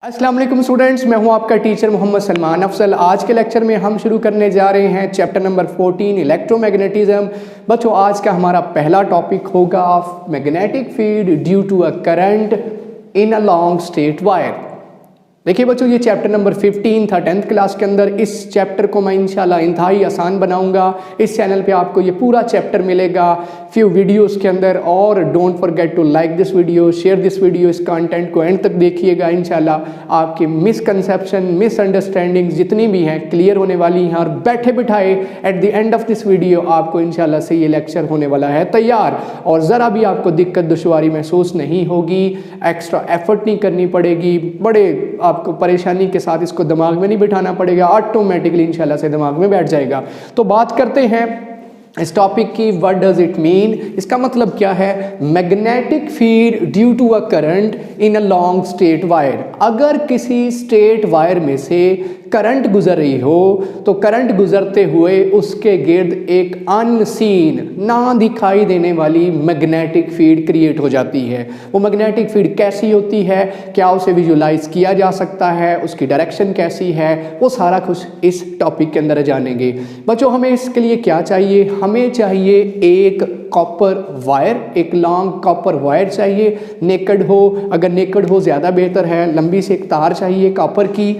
अस्सलाम वालेकुम स्टूडेंट्स, मैं हूं आपका टीचर मोहम्मद सलमान अफजल। आज के लेक्चर में हम शुरू करने जा रहे हैं चैप्टर नंबर 14 इलेक्ट्रोमैग्नेटिज्म। बच्चों, आज का हमारा पहला टॉपिक होगा magnetic field due to a current in a long straight wire. देखिए बच्चों, ये चैप्टर नंबर 15 था 10th क्लास के अंदर। इस चैप्टर को मैं इंशाल्लाह इंतहाई आसान बनाऊंगा। इस चैनल पे आपको ये पूरा चैप्टर मिलेगा फ्यू वीडियोस के अंदर। और don't forget to like this video, share this video. इस कंटेंट को एंड तक देखिएगा। इंशाल्लाह आपकी मिसकंसेप्शन, मिसअंडरस्टैंडिंग जितनी भी हैं क्लियर होने वाली हैं। और बैठे बिठाए at the end of this video आपको इंशाल्लाह से ये लेक्चर होने वाला है तैयार। और ज़रा भी आपको दिक्कत दुश्वारी महसूस नहीं होगी, एक्स्ट्रा एफर्ट नहीं करनी पड़ेगी, बड़े आपको परेशानी के साथ इसको दिमाग में नहीं बिठाना पड़ेगा, ऑटोमेटिकली इंशाल्लाह से दिमाग में बैठ जाएगा। तो बात करते हैं इस टॉपिक की। व्हाट डज इट मीन, इसका मतलब क्या है। Magnetic field due to a current in a long straight wire. अगर किसी स्ट्रेट वायर में से करंट गुजर रही हो तो करंट गुजरते हुए उसके गिर्द एक अनसीन, ना दिखाई देने वाली मैग्नेटिक फील्ड क्रिएट हो जाती है। वो मैग्नेटिक फील्ड कैसी होती है, क्या उसे विजुलाइज किया जा सकता है, उसकी डायरेक्शन कैसी है, वो सारा कुछ इस टॉपिक के अंदर जानेंगे। बच्चों, हमें इसके लिए क्या चाहिए, हमें चाहिए एक कॉपर वायर, एक लॉन्ग कॉपर वायर चाहिए। नेकड हो, अगर नेकड हो ज़्यादा बेहतर है। लंबी से एक तार चाहिए कॉपर की।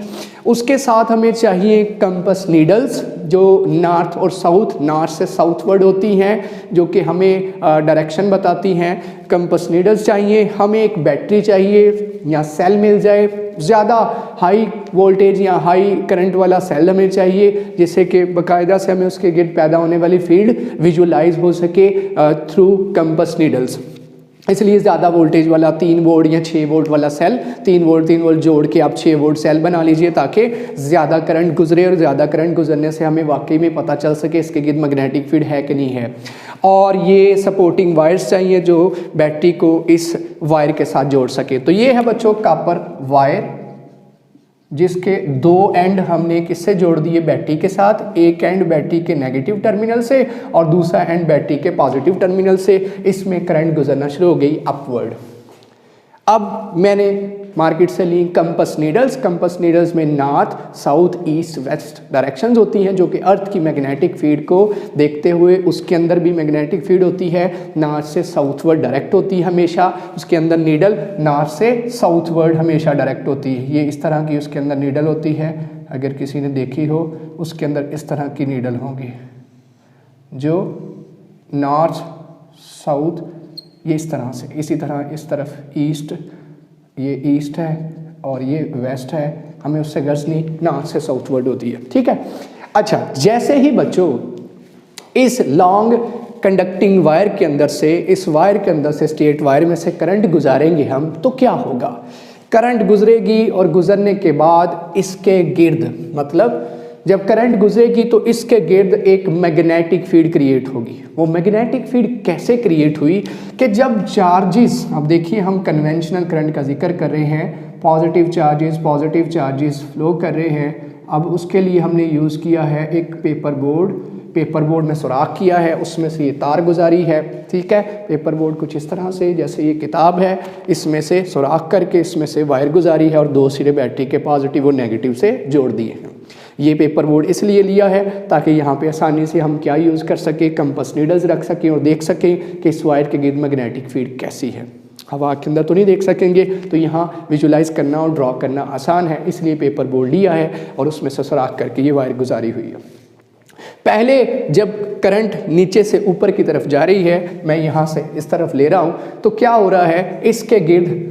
उसके साथ हमें चाहिए कंपस नीडल्स, जो नॉर्थ और साउथ, नॉर्थ से साउथवर्ड होती हैं, जो कि हमें डायरेक्शन बताती हैं। कंपस नीडल्स चाहिए। हमें एक बैटरी चाहिए या सेल मिल जाए, ज़्यादा हाई वोल्टेज या हाई करंट वाला सेल हमें चाहिए, जिससे कि बाकायदा से हमें उसके गिर्द पैदा होने वाली फील्ड विजुलाइज हो सके थ्रू कंपस नीडल्स। इसलिए ज़्यादा वोल्टेज वाला 3 वोल्ट या 6 वोल्ट वाला सेल, 3 वोल्ट जोड़ के आप 6 वोल्ट सेल बना लीजिए, ताकि ज़्यादा करंट गुजरे। और ज़्यादा करंट गुजरने से हमें वाकई में पता चल सके इसके गिर्द मैग्नेटिक फील्ड है कि नहीं है। और ये सपोर्टिंग वायर्स चाहिए जो बैटरी को इस वायर के साथ जोड़ सके। तो ये है बच्चों कॉपर वायर, जिसके 2 एंड हमने किससे जोड़ दिए, बैटरी के साथ। एक एंड बैटरी के नेगेटिव टर्मिनल से और दूसरा एंड बैटरी के पॉजिटिव टर्मिनल से। इसमें करंट गुजरना शुरू हो गई अपवर्ड। अब मैंने मार्केट से ली कंपस नीडल्स। कंपस नीडल्स में north, south, east, west directions होती हैं, जो कि अर्थ की मैग्नेटिक फील्ड को देखते हुए उसके अंदर भी मैग्नेटिक फील्ड होती है। नॉर्थ से साउथवर्ड डायरेक्ट होती है हमेशा। उसके अंदर नीडल नॉर्थ से साउथवर्ड हमेशा डायरेक्ट होती है। ये इस तरह की उसके अंदर नीडल होती है। अगर किसी ने देखी हो, उसके अंदर इस तरह की नीडल होंगी, जो नॉर्थ साउथ, ये इस तरह से, इसी तरह इस तरफ ईस्ट, ये ईस्ट है और ये वेस्ट है। हमें उससे गर्ज नहीं, नॉर्थ से साउथवर्ड होती है, ठीक है। अच्छा, जैसे ही बच्चों इस लॉन्ग कंडक्टिंग वायर के अंदर से, इस वायर के अंदर से, स्ट्रेट वायर में से करंट गुजारेंगे हम, तो क्या होगा। करंट गुजरेगी और गुजरने के बाद इसके गिर्द, मतलब जब करंट गुजरेगी तो इसके गिर्द एक मैग्नेटिक फील्ड क्रिएट होगी। वो मैग्नेटिक फील्ड कैसे क्रिएट हुई कि जब चार्जेस, अब देखिए हम कन्वेंशनल करंट का जिक्र कर रहे हैं, पॉजिटिव चार्जेस फ्लो कर रहे हैं। अब उसके लिए हमने यूज़ किया है एक पेपर बोर्ड में सुराख किया है, उसमें से ये तार गुजारी है, ठीक है। पेपर बोर्ड कुछ इस तरह से, जैसे ये किताब है, इसमें से सुराख करके इसमें से वायर गुजारी है और 2 सिरे बैटरी के पॉजिटिव और नेगेटिव से जोड़ दिए हैं। ये पेपर बोर्ड इसलिए लिया है ताकि यहाँ पे आसानी से हम क्या यूज़ कर सके, कंपस नीडल्स रख सकें और देख सकें कि इस वायर के गिर्द मैग्नेटिक फील्ड कैसी है। हवा के अंदर तो नहीं देख सकेंगे, तो यहाँ विजुलाइज करना और ड्रॉ करना आसान है, इसलिए पेपर बोर्ड लिया है और उसमें से सुराख करके ये वायर गुजारी हुई है। पहले जब करंट नीचे से ऊपर की तरफ जा रही है, मैं यहाँ से इस तरफ ले रहा हूँ, तो क्या हो रहा है, इसके गिर्द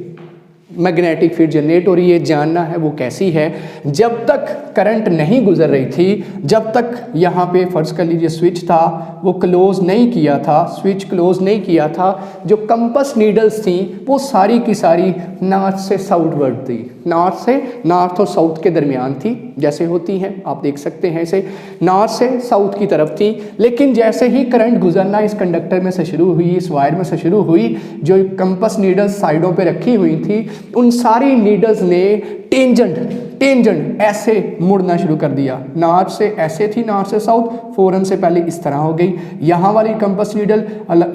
मैग्नेटिक फील्ड जनरेट हो रही है। जानना है वो कैसी है। जब तक करंट नहीं गुजर रही थी, जब तक यहाँ पे फर्ज कर लीजिए स्विच था, वो क्लोज नहीं किया था, स्विच क्लोज नहीं किया था, जो कंपस नीडल्स थी वो सारी की सारी नॉर्थ से साउथवर्ड थी, नॉर्थ और साउथ के दरमियान थी, जैसे होती हैं आप देख सकते हैं, इसे नॉर्थ से साउथ की तरफ थी। लेकिन जैसे ही करंट गुजरना इस कंडक्टर में से शुरू हुई, इस वायर में से शुरू हुई, जो कंपस नीडल्स साइडों पे रखी हुई थी, उन सारी नीडल्स ने टेंजेंट टेंजेंट ऐसे मुड़ना शुरू कर दिया, नॉर्थ से ऐसे थी, नॉर्थ से साउथ, फौरन से पहले इस तरह हो गई। यहाँ वाली कंपास नीडल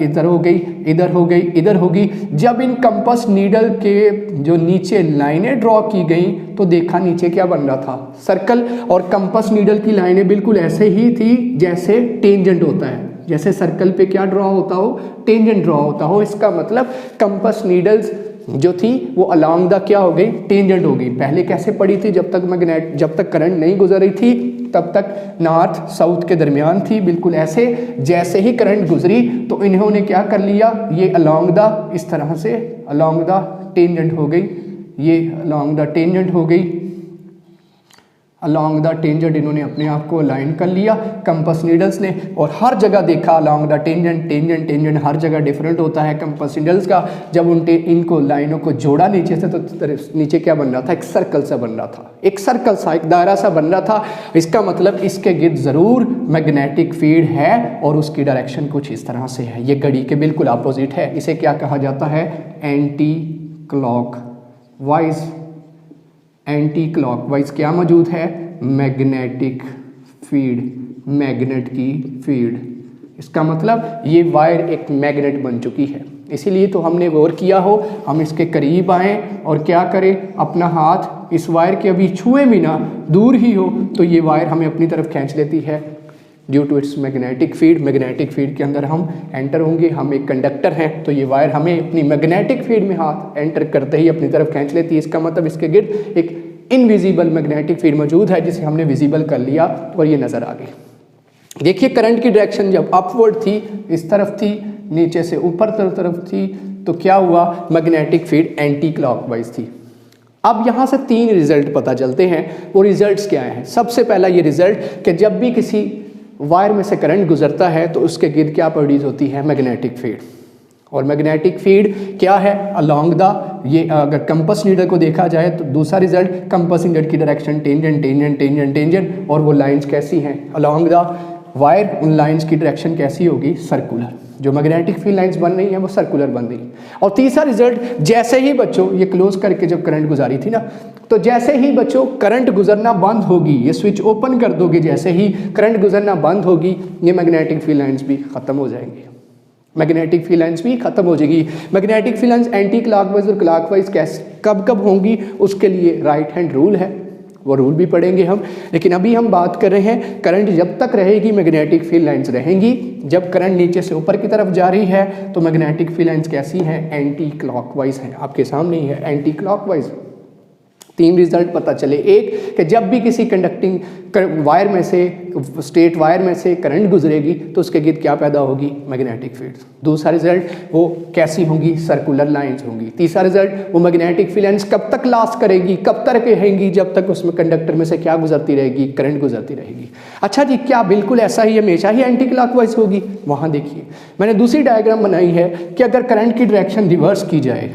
इधर हो गई, इधर हो गई, इधर होगी। जब इन कंपास नीडल के जो नीचे लाइनें ड्रॉ की गई तो देखा नीचे क्या बन रहा था, सर्कल। और कंपास नीडल की लाइनें बिल्कुल ऐसे ही थी जैसे टेंजेंट होता है, जैसे सर्कल पे क्या ड्रॉ होता हो, टेंजेंट ड्रॉ होता हो। इसका मतलब कंपास नीडल्स जो थी वो अलोंग द क्या हो गई, टेंजेंट हो गई। पहले कैसे पड़ी थी, जब तक करंट नहीं गुजर रही थी तब तक नॉर्थ साउथ के दरमियान थी, बिल्कुल ऐसे। जैसे ही करंट गुजरी तो इन्होंने क्या कर लिया, ये अलोंग द इस तरह से अलोंग द टेंजेंट हो गई, ये अलोंग द टेंजेंट हो गई, अलोंग द टेंजेंट इन्होंने अपने आप को अलाइन कर लिया कंपास नीडल्स ने। और हर जगह देखा along the tangent, tangent tangent हर जगह डिफरेंट होता है कंपास नीडल्स का। जब इनको लाइनों को जोड़ा नीचे से तो नीचे क्या बन रहा था, एक सर्कल सा बन रहा था, एक सर्कल सा, एक दायरा सा बन रहा था। इसका मतलब इसके गिर्द ज़रूर मैग्नेटिक फील्ड है और उसकी डायरेक्शन कुछ इस तरह से है, ये घड़ी के बिल्कुल अपोजिट है। इसे क्या कहा जाता है, एंटी क्लॉकवाइज। एंटी क्लॉकवाइज क्या मौजूद है, मैग्नेटिक फील्ड, मैग्नेट की फील्ड। इसका मतलब ये वायर एक मैग्नेट बन चुकी है। इसीलिए तो हमने गौर किया हो, हम इसके करीब आएँ और क्या करें, अपना हाथ इस वायर के अभी छुए भी ना, दूर ही हो तो ये वायर हमें अपनी तरफ खींच लेती है due to its magnetic field. Magnetic field के अंदर हम एंटर होंगे, हम एक कंडक्टर हैं तो ये वायर हमें अपनी मैग्नेटिक फील्ड में हाथ एंटर करते ही अपनी तरफ खींच लेती है। इसका मतलब इसके गिर्द एक इनविजिबल मैग्नेटिक फील्ड मौजूद है जिसे हमने विजिबल कर लिया और ये नज़र आ गई। देखिए करंट की डायरेक्शन जब अपवर्ड थी, इस तरफ थी, नीचे से ऊपर तरफ थी, तो क्या हुआ, मैग्नेटिक फील्ड एंटी क्लॉकवाइज थी। अब यहाँ से 3 रिजल्ट पता चलते हैं। वो रिजल्ट्स क्या हैं, सबसे पहला ये रिजल्ट कि जब भी किसी वायर में से करंट गुजरता है तो उसके गिर्द क्या प्रोड्यूस होती है, मैग्नेटिक फील्ड। और मैग्नेटिक फील्ड क्या है, अलोंग द, ये अगर कंपास नीडल को देखा जाए तो दूसरा रिजल्ट, कंपास नीडल की direction tangent tangent tangent tangent, और वो लाइंस कैसी हैं अलोंग द वायर, उन लाइंस की डायरेक्शन कैसी होगी, सर्कुलर। जो मैग्नेटिक फील्ड लाइंस बन रही हैं वो सर्कुलर बन रही हैं। और तीसरा रिजल्ट, जैसे ही बच्चों ये क्लोज करके जब करंट गुजारी थी ना, तो जैसे ही बच्चों करंट गुजरना बंद होगी, ये स्विच ओपन कर दोगे, जैसे ही करंट गुजरना बंद होगी, ये मैग्नेटिक फील्ड लाइंस भी ख़त्म हो जाएंगी, मैग्नेटिक फील्ड लाइंस भी खत्म हो जाएगी। Magnetic field lines anti clockwise और क्लॉकवाइज कैसे कब होंगी, उसके लिए राइट हैंड रूल है, वो रूल भी पढ़ेंगे हम। लेकिन अभी हम बात कर रहे हैं करंट जब तक रहेगी मैग्नेटिक फील्ड लाइंस रहेंगी। जब करंट नीचे से ऊपर की तरफ जा रही है तो मैग्नेटिक फील्ड लाइंस कैसी हैं, एंटी क्लॉकवाइज हैं। आपके सामने ही है एंटी क्लॉकवाइज। 3 रिजल्ट पता चले, एक कि जब भी किसी कंडक्टिंग वायर में से, स्ट्रेट वायर में से करंट गुजरेगी तो उसके गिर्द क्या पैदा होगी, मैग्नेटिक फील्ड। दूसरा रिजल्ट, वो कैसी होंगी, सर्कुलर लाइंस होंगी। तीसरा रिजल्ट, वो मैग्नेटिक फील्ड लाइंस कब तक लास्ट करेगी, कब तक रहेंगी, जब तक उसमें कंडक्टर में से क्या गुजरती रहेगी, करंट गुजरती रहेगी। अच्छा जी, क्या बिल्कुल ऐसा ही हमेशा ही एंटी क्लॉकवाइज होगी? वहाँ देखिए मैंने दूसरी डायग्राम बनाई है कि अगर करंट की डायरेक्शन रिवर्स की जाए,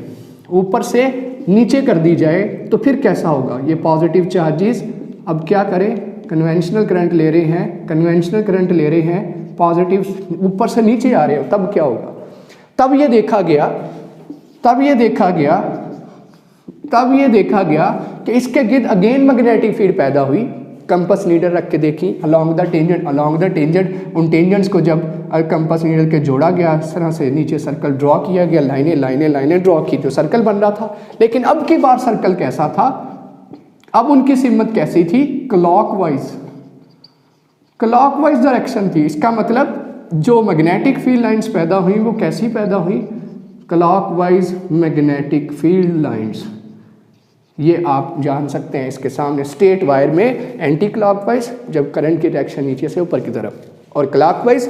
ऊपर से नीचे कर दी जाए, तो फिर कैसा होगा। ये पॉजिटिव चार्जेस अब क्या करें, कन्वेंशनल करंट ले रहे हैं, कन्वेंशनल करंट ले रहे हैं, पॉजिटिव ऊपर से नीचे आ रहे हो, तब क्या होगा। तब ये देखा गया कि इसके गिर्द अगेन मैग्नेटिक फील्ड पैदा हुई। कंपास नीडल रख के देखी अलोंग द टेंजेंट, उन टेंजेंट्स को जब कंपास नीडल के जोड़ा गया, इस तरह से नीचे सर्कल ड्रॉ किया गया, लाइनें ड्रॉ की तो सर्कल बन रहा था। लेकिन अब की बार सर्कल कैसा था, अब उनकी सिमत कैसी थी, क्लॉकवाइज डायरेक्शन थी। इसका मतलब जो मैग्नेटिक फील्ड लाइंस पैदा हुई वो कैसी पैदा हुई, क्लॉकवाइज मैग्नेटिक फील्ड लाइंस। ये आप जान सकते हैं इसके सामने स्ट्रेट वायर में एंटी क्लॉकवाइज जब करंट की डायरेक्शन नीचे से ऊपर की तरफ, और क्लॉकवाइज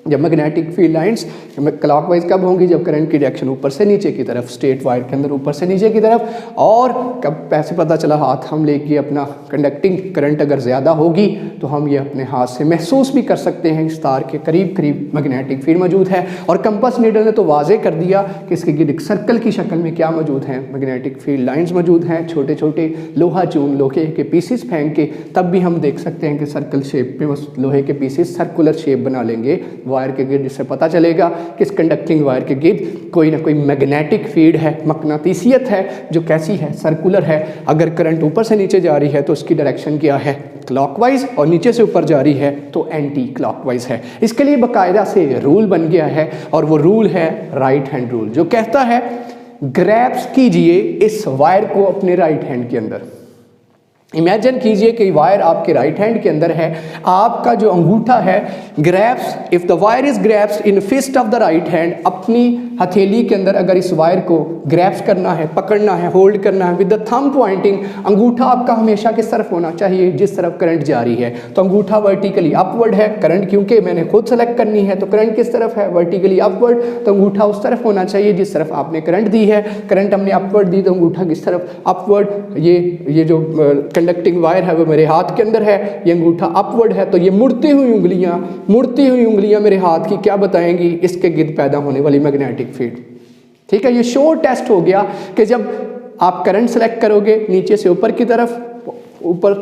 जब मैग्नेटिक फील्ड लाइंस क्लॉकवाइज कब होंगी, जब करंट की डायरेक्शन ऊपर से नीचे की तरफ, स्ट्रेट वायर के अंदर ऊपर से नीचे की तरफ। और कब पैसे पता चला, हाथ हम लेके अपना कंडक्टिंग करंट अगर ज़्यादा होगी तो हम ये अपने हाथ से महसूस भी कर सकते हैं इस तार के करीब करीब मैग्नेटिक फील्ड मौजूद है। और कंपास नीडल ने तो वाजे कर दिया कि इसके गिर्द सर्कल की शक्ल में क्या मौजूद हैं, मैग्नेटिक फील्ड लाइन्स मौजूद हैं। छोटे छोटे लोहे के पीसीस फेंक के तब भी हम देख सकते हैं कि सर्कल शेप में वो लोहे के पीसीस सर्कुलर शेप बना लेंगे, वायर के गिर्द, इससे पता चलेगा कि इस कंडक्टिंग वायर के गिर्द कोई ना कोई मैग्नेटिक फील्ड है, मकनातीसियत है जो कैसी है, सर्कुलर है। अगर करंट ऊपर से नीचे जा रही है तो उसकी डायरेक्शन क्या है, क्लॉकवाइज, और नीचे से ऊपर जा रही है तो एंटी क्लॉकवाइज है। इसके लिए बाकायदा से रूल बन गया है और वो रूल है राइट हैंड रूल, जो कहता है ग्रैब्स कीजिए इस वायर को अपने राइट हैंड के अंदर। इमेजिन कीजिए कि वायर आपके राइट हैंड के अंदर है, आपका जो अंगूठा है grabs, if the wire is grabs in fist of the right hand, अपनी हथेली के अंदर अगर इस वायर को ग्रैब्स करना है, पकड़ना है, होल्ड करना है विद द थंब पॉइंटिंग, अंगूठा आपका हमेशा किस तरफ होना चाहिए, जिस तरफ करंट जा रही है। तो अंगूठा वर्टिकली अपवर्ड है, करंट क्योंकि मैंने खुद सेलेक्ट करनी है तो करंट किस तरफ है, वर्टिकली अपवर्ड, तो अंगूठा उस तरफ होना चाहिए जिस तरफ आपने करंट दी है। करंट हमने अपवर्ड दी तो अंगूठा किस तरफ, अपवर्ड। ये जो कंडक्टिंग वायर है वो मेरे हाथ के अंदर है, ये अंगूठा अपवर्ड है, तो ये मुड़ती हुई उंगलियां मेरे हाथ की क्या बताएंगी, इसके गिर्द पैदा होने वाली मैग्नेटिक फील्ड। ठीक है, ये श्योर टेस्ट हो गया कि जब आप करंट सेलेक्ट करोगे नीचे से ऊपर की तरफ,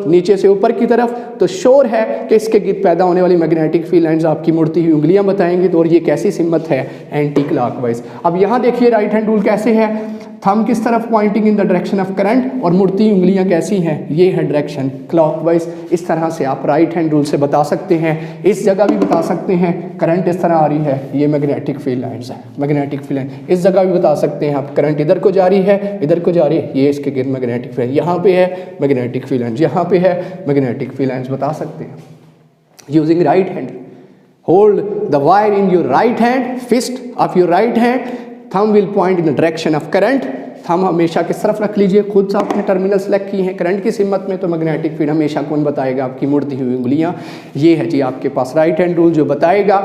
नीचे से ऊपर की तरफ, तो श्योर है कि इसके गिर्द पैदा होने वाली मैग्नेटिक फील्ड लाइंस आपकी मुड़ती हुई उंगलियां बताएंगी। तो और ये कैसी सिमत है, एंटी क्लॉकवाइज। अब यहां देखिए राइट हैंड रूल कैसे है, थंब किस तरफ pointing in the direction of current, और मुड़ती उंगलियां कैसी हैं, ये है डायरेक्शन क्लॉकवाइज। इस तरह से आप राइट हैंड रूल से बता सकते हैं। इस जगह भी बता सकते हैं करंट इस तरह आ रही है, ये मैग्नेटिक फील्ड लाइंस है, मैग्नेटिक फील्ड लाइन। इस जगह भी बता सकते हैं आप करंट इधर को जा रही है, इधर को जा रही है, ये इसके गिर्द मैग्नेटिक फील्ड, यहाँ पे है मैग्नेटिक फील्ड लाइंस, यहाँ पे है मैग्नेटिक फील्ड लाइंस, बता सकते हैं using right hand. Hold the wire in your right hand, fist of your right hand, thumb will point in the direction of current. Thumb हमेशा किस तरफ रख लीजिए, खुद से आपने टर्मिनल सेलेक्ट किए हैं करंट की सिमत में, तो मैग्नेटिक फील्ड हमेशा कौन बताएगा, आपकी मुड़ती हुई उंगलियां। ये है जी आपके पास राइट हैंड रूल जो बताएगा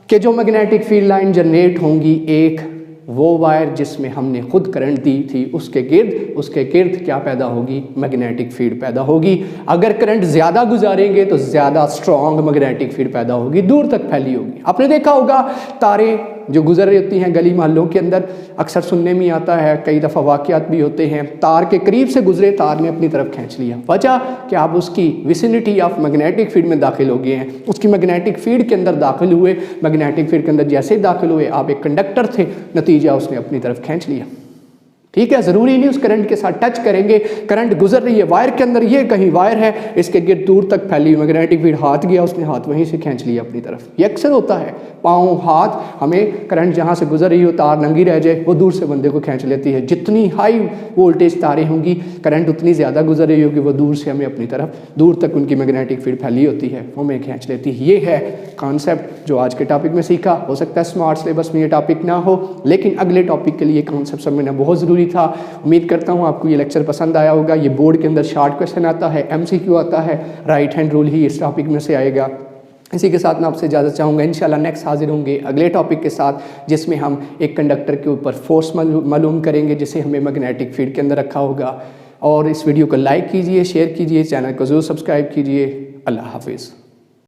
कि जो मैग्नेटिक फील्ड लाइन जनरेट होंगी, एक वो वायर जिसमें हमने खुद करंट दी थी उसके गिर्द क्या पैदा होगी, मैग्नेटिक फील्ड पैदा होगी। अगर करंट ज़्यादा गुजारेंगे तो ज़्यादा स्ट्रॉन्ग मैग्नेटिक फील्ड पैदा होगी, दूर तक फैली होगी। आपने देखा होगा तारे जो गुजर रही होती हैं गली मोहल्लों के अंदर, अक्सर सुनने में आता है, कई दफ़ा वाक़यात भी होते हैं, तार के करीब से गुजरे, तार ने अपनी तरफ खींच लिया। वजह कि आप उसकी विसिनिटी ऑफ मैग्नेटिक फील्ड में दाखिल हो गए हैं, उसकी मैग्नेटिक फील्ड के अंदर दाखिल हुए। मैग्नेटिक फील्ड के अंदर जैसे ही दाखिल हुए, आप एक कंडक्टर थे, नतीजा उसने अपनी तरफ खींच लिया। ठीक है, ज़रूरी नहीं उस करंट के साथ टच करेंगे, करंट गुजर रही है वायर के अंदर, ये कहीं वायर है, इसके गिर्द दूर तक फैली हुई मैग्नेटिक फील्ड, हाथ गया, उसने हाथ वहीं से खींच लिया अपनी तरफ। ये अक्सर होता है, पाँव हाथ, हमें करंट जहाँ से गुजर रही हो, तार नंगी रह जाए, वो दूर से बंदे को खींच लेती है। जितनी हाई वोल्टेज तारें होंगी, करंट उतनी ज़्यादा गुजर रही होगी, वो दूर से हमें अपनी तरफ, दूर तक उनकी मैग्नेटिक फील्ड फैली होती है, वो हमें खींच लेती है। ये है कॉन्सेप्ट जो आज के टॉपिक में सीखा। हो सकता है स्मार्ट सिलेबस में ये टॉपिक ना हो, लेकिन अगले टॉपिक के लिए कॉन्सेप्ट समझना बहुत ज़रूरी था। उम्मीद करता हूँ आपको ये लेक्चर पसंद आया होगा। ये बोर्ड के अंदर शॉर्ट क्वेश्चन आता है, MCQ आता है, राइट हैंड रूल ही इस टॉपिक में से आएगा। इसी के साथ मैं आपसे इजाज़त चाहूँगा। इंशाल्लाह नेक्स्ट हाजिर होंगे अगले टॉपिक के साथ, जिसमें हम एक कंडक्टर के ऊपर फोर्स मालूम करेंगे जिसे हमें मैग्नेटिक फील्ड के अंदर रखा होगा। और इस वीडियो को लाइक कीजिए, शेयर कीजिए, चैनल को ज़रूर सब्सक्राइब कीजिए। अल्लाह हाफिज़।